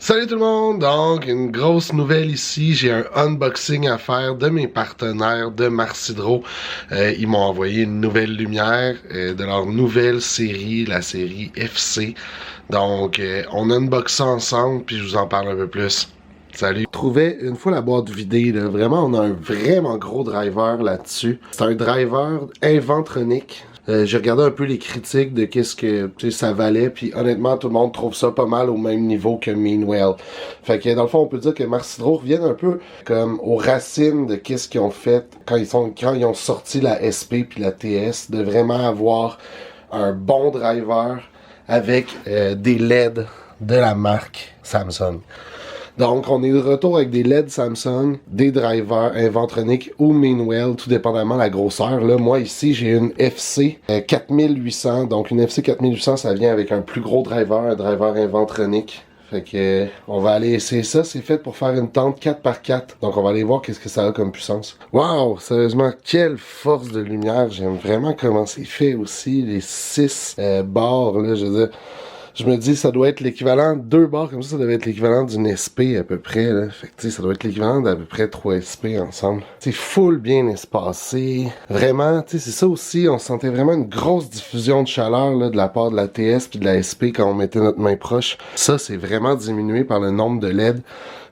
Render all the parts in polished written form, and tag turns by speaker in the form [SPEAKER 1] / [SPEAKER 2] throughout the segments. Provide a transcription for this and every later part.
[SPEAKER 1] Salut tout le monde! Donc, une grosse nouvelle ici. J'ai un unboxing à faire de mes partenaires de Marcidro. Ils m'ont envoyé une nouvelle lumière de leur nouvelle série, la série FC. Donc, on unbox ça ensemble, puis je vous en parle un peu plus. Salut! Je trouvais une fois la boîte vidée, là, vraiment, on a un vraiment gros driver là-dessus. C'est un driver Inventronic. J'ai regardé un peu les critiques de qu'est-ce que ça valait, puis honnêtement, tout le monde trouve ça pas mal au même niveau que Meanwell. Fait que dans le fond, on peut dire que Marcidro reviennent un peu comme aux racines de qu'est-ce qu'ils ont fait quand ils ont sorti la SP puis la TS, de vraiment avoir un bon driver avec des LED de la marque Samsung. Donc, on est de retour avec des LED Samsung, des drivers Inventronic ou Meanwell, tout dépendamment de la grosseur. Là, moi, ici, j'ai une FC 4800. Donc, une FC 4800, ça vient avec un plus gros driver, un driver Inventronic. Fait que, on va aller essayer ça. C'est fait pour faire une tente 4x4. Donc, on va aller voir qu'est-ce que ça a comme puissance. Waouh! Sérieusement, quelle force de lumière. J'aime vraiment comment c'est fait aussi. Les 6 barres, là, je veux dire. Je me dis, ça doit être l'équivalent, 2 barres comme ça doit être l'équivalent d'une SP à peu près, là. Fait que, tu sais, ça doit être l'équivalent d'à peu près 3 SP ensemble. C'est full bien espacé. Vraiment, tu sais, c'est ça aussi, on sentait vraiment une grosse diffusion de chaleur, là, de la part de la TS puis de la SP quand on mettait notre main proche. Ça, c'est vraiment diminué par le nombre de LED.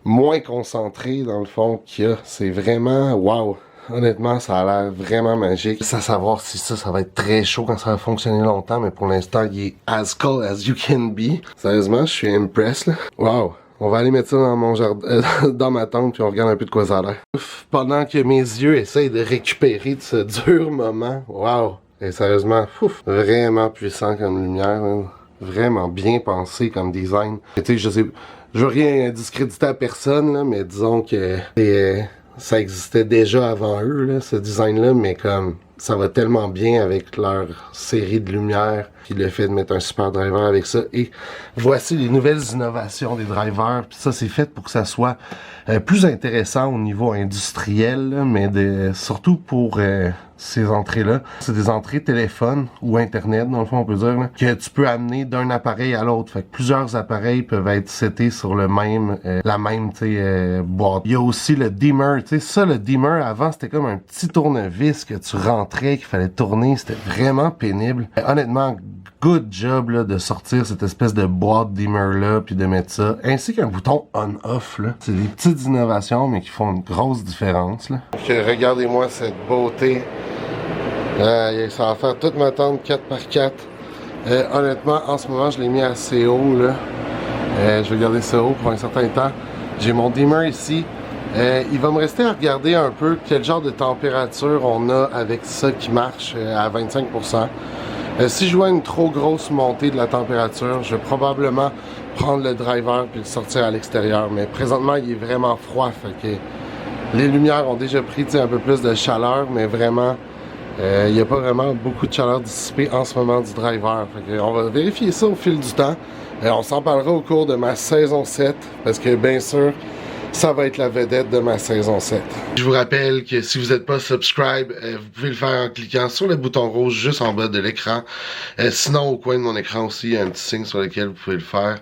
[SPEAKER 1] Moins concentré, dans le fond, qu'il y a. C'est vraiment, wow! Honnêtement, ça a l'air vraiment magique. C'est à savoir si ça va être très chaud quand ça va fonctionner longtemps, mais pour l'instant, il est as cold as you can be. Sérieusement, je suis impressed, là. Wow! On va aller mettre ça dans mon jardin, dans ma tente, puis on regarde un peu de quoi ça a l'air. Pendant que mes yeux essayent de récupérer de ce dur moment, wow! Et sérieusement, vraiment puissant comme lumière, hein. Vraiment bien pensé comme design. Tu sais, je veux rien discréditer à personne, là, mais disons que ça existait déjà avant eux, là, ce design-là, mais comme ça va tellement bien avec leur série de lumière, puis le fait de mettre un super driver avec ça. Et voici les nouvelles innovations des drivers. Puis ça, c'est fait pour que ça soit plus intéressant au niveau industriel, là, mais surtout pour ces entrées-là. C'est des entrées téléphone ou Internet, dans le fond, on peut dire, là, que tu peux amener d'un appareil à l'autre. Fait que plusieurs appareils peuvent être setés sur le même, la même, boîte. Il y a aussi le dimmer. Tu sais, ça, le dimmer, avant, c'était comme un petit tournevis que tu rentrais, qu'il fallait tourner. C'était vraiment pénible. Honnêtement, good job là, de sortir cette espèce de boîte dimmer-là, puis de mettre ça, ainsi qu'un bouton on-off. Là. C'est des petites innovations, mais qui font une grosse différence. Là. Regardez-moi cette beauté. Ça va faire toute ma tente 4x4. Honnêtement, en ce moment, je l'ai mis assez haut. Là. Je vais garder ça haut pour un certain temps. J'ai mon dimmer ici. Il va me rester à regarder un peu quel genre de température on a avec ça qui marche à 25%. Si je vois une trop grosse montée de la température, je vais probablement prendre le driver puis le sortir à l'extérieur. Mais présentement, il est vraiment froid. Fait que les lumières ont déjà pris un peu plus de chaleur, mais vraiment, il n'y a pas vraiment beaucoup de chaleur dissipée en ce moment du driver. Fait que on va vérifier ça au fil du temps. On s'en parlera au cours de ma saison 7, parce que bien sûr, ça va être la vedette de ma saison 7. Je vous rappelle que si vous n'êtes pas subscribe, vous pouvez le faire en cliquant sur le bouton rouge juste en bas de l'écran. Sinon, au coin de mon écran aussi, il y a un petit signe sur lequel vous pouvez le faire.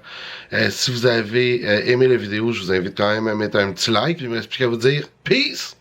[SPEAKER 1] Si vous avez aimé la vidéo, je vous invite quand même à mettre un petit like. Puis il me reste plus qu'à vous dire peace!